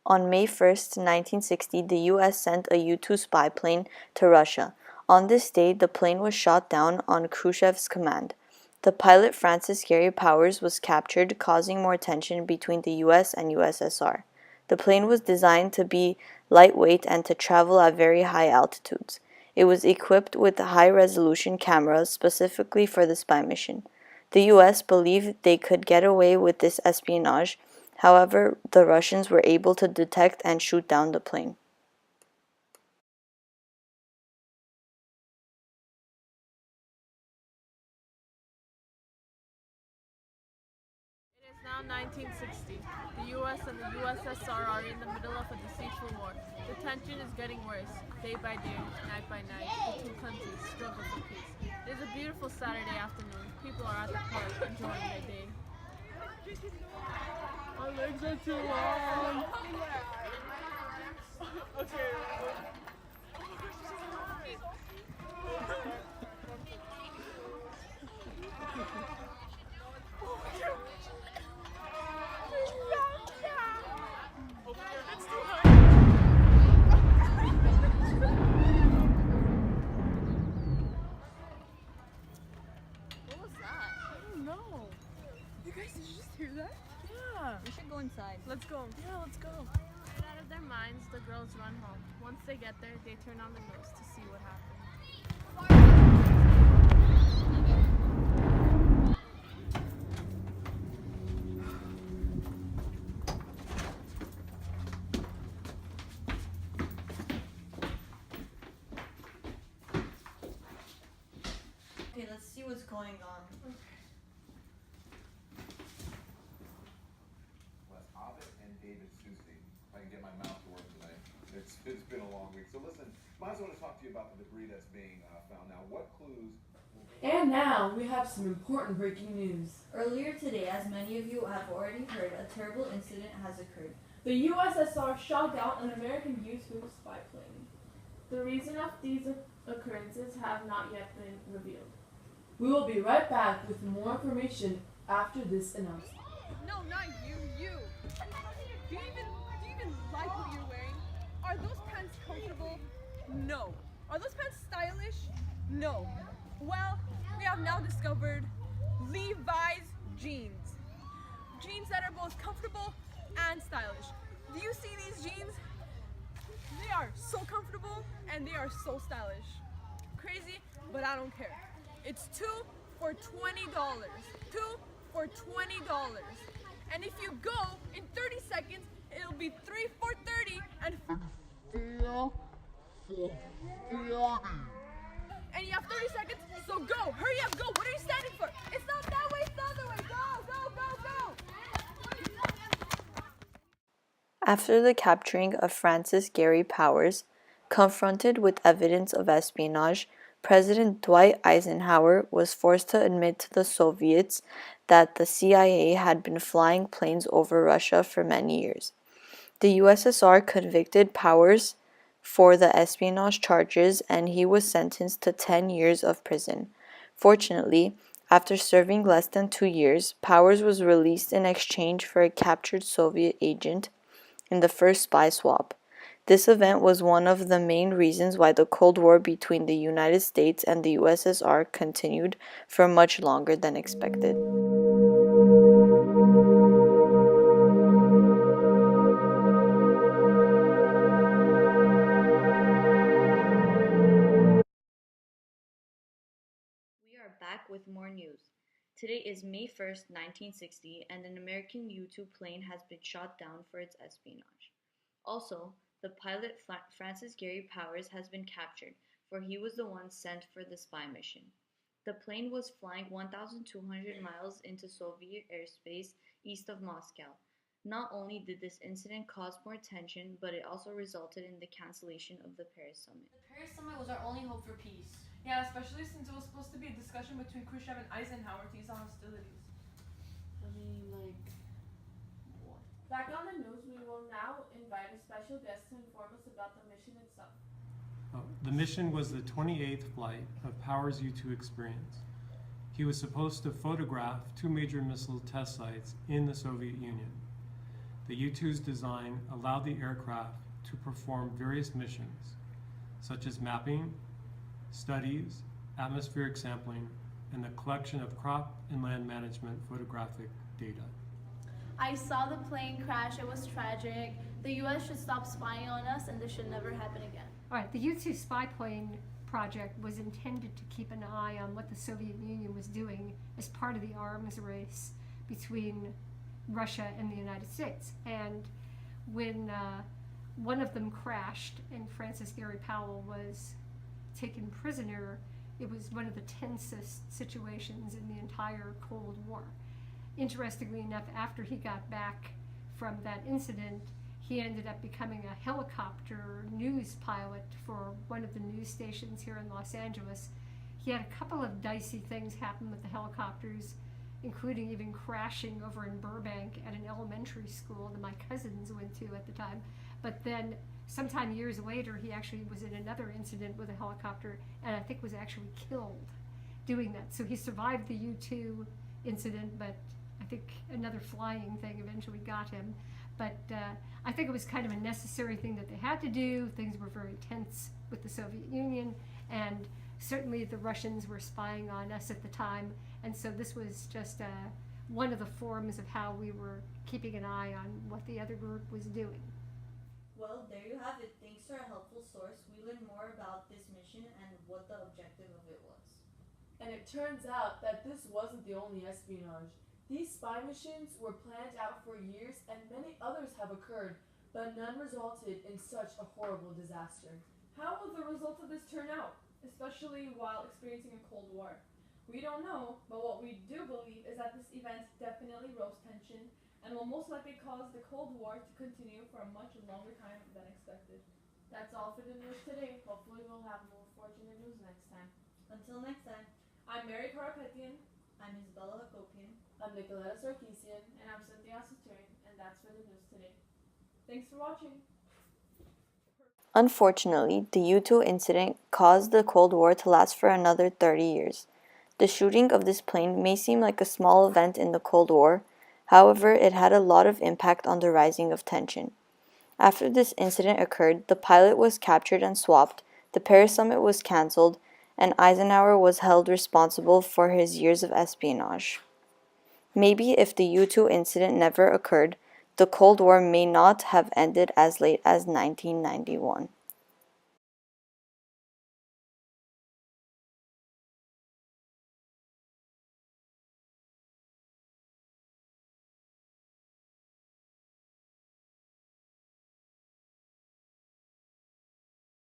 On May 1st, 1960, the U.S. sent a U-2 spy plane to Russia. On this day, the plane was shot down on Khrushchev's command. The pilot, Francis Gary Powers, was captured, causing more tension between the U.S. and USSR. The plane was designed to be lightweight and to travel at very high altitudes. It was equipped with high-resolution cameras specifically for the spy mission. The U.S. believed they could get away with this espionage. However, the Russians were able to detect and shoot down the plane. It is now 1960. The US and the USSR are in the middle of a deceitful war. The tension is getting worse. Day by day, night by night, the two countries struggle for peace. It is a beautiful Saturday afternoon. People are at the park enjoying their day. My legs are too long. Okay. Hear that? Yeah. We should go inside. Let's go. Yeah, let's go. Right out of their minds, the girls run home. Once they get there, they turn on the news to see what happened. Okay, let's see what's going on. I can get my mouth to work tonight. It's been a long week. So listen, might as well talk to you about the debris that's being found now. What clues? And now we have some important breaking news. Earlier today, as many of you have already heard, a terrible incident has occurred. The USSR shot down an American U-2 spy plane. The reason of these occurrences have not yet been revealed. We will be right back with more information after this announcement. No, not you. Do you even like what you're wearing? Are those pants comfortable? No. Are those pants stylish? No. Well, we have now discovered Levi's jeans. Jeans that are both comfortable and stylish. Do you see these jeans? They are so comfortable and they are so stylish. Crazy, but I don't care. It's 2 for $20. 2 for $20. And if you go in 30 seconds, it'll be 3 for 30 and 4 for 40. And you have 30 seconds, so go! Hurry up, go! What are you standing for? It's not that way, it's the other way! Go! After the capturing of Francis Gary Powers, confronted with evidence of espionage, President Dwight Eisenhower was forced to admit to the Soviets that the CIA had been flying planes over Russia for many years. The USSR convicted Powers for the espionage charges and he was sentenced to 10 years of prison. Fortunately, after serving less than 2 years, Powers was released in exchange for a captured Soviet agent in the first spy swap. This event was one of the main reasons why the Cold War between the United States and the USSR continued for much longer than expected. We are back with more news. Today is May 1st, 1960, and an American U-2 plane has been shot down for its espionage. Also, the pilot Francis Gary Powers has been captured, for he was the one sent for the spy mission. The plane was flying 1,200 miles into Soviet airspace east of Moscow. Not only did this incident cause more tension, but it also resulted in the cancellation of the Paris summit. The Paris summit was our only hope for peace. Yeah, especially since it was supposed to be a discussion between Khrushchev and Eisenhower to ease the hostilities. I mean, like, what? Back on the news, we will now invite a special guest to inform us about the mission itself. The mission was the 28th flight of Powers' U-2 experience. He was supposed to photograph 2 major missile test sites in the Soviet Union. The U-2's design allowed the aircraft to perform various missions, such as mapping, studies, atmospheric sampling, and the collection of crop and land management photographic data. I saw the plane crash. It was tragic. The U.S. should stop spying on us, and this should never happen again. All right, the U-2 spy plane project was intended to keep an eye on what the Soviet Union was doing as part of the arms race between Russia and the United States. And when one of them crashed and Francis Gary Powell was taken prisoner, it was one of the tensest situations in the entire Cold War. Interestingly enough, after he got back from that incident, he ended up becoming a helicopter news pilot for one of the news stations here in Los Angeles. He had a couple of dicey things happen with the helicopters, including even crashing over in Burbank at an elementary school that my cousins went to at the time. But then sometime years later, he actually was in another incident with a helicopter and I think was actually killed doing that. So he survived the U-2 incident, but I think another flying thing eventually got him. But I think it was kind of a necessary thing that they had to do. Things were very tense with the Soviet Union, and certainly the Russians were spying on us at the time. And so this was just one of the forms of how we were keeping an eye on what the other group was doing. Well, there you have it. Thanks to our helpful source, we learned more about this mission and what the objective of it was. And it turns out that this wasn't the only espionage. These spy missions were planned out for years and many others have occurred, but none resulted in such a horrible disaster. How will the results of this turn out, especially while experiencing a Cold War? We don't know, but what we do believe is that this event definitely rose tension and will most likely cause the Cold War to continue for a much longer time than expected. That's all for the news today. Hopefully we'll have more fortunate news next time. Until next time, I'm Mary Karapetian. I'm Isabella Hakopian. I'm Nicoletta Sarkeesian. And I'm Cynthia Saturn, and that's for the news today. Thanks for watching. Unfortunately, the U-2 incident caused the Cold War to last for another 30 years. The shooting of this plane may seem like a small event in the Cold War, however, it had a lot of impact on the rising of tension. After this incident occurred, the pilot was captured and swapped, the Paris summit was cancelled, and Eisenhower was held responsible for his years of espionage. Maybe if the U-2 incident never occurred, the Cold War may not have ended as late as 1991.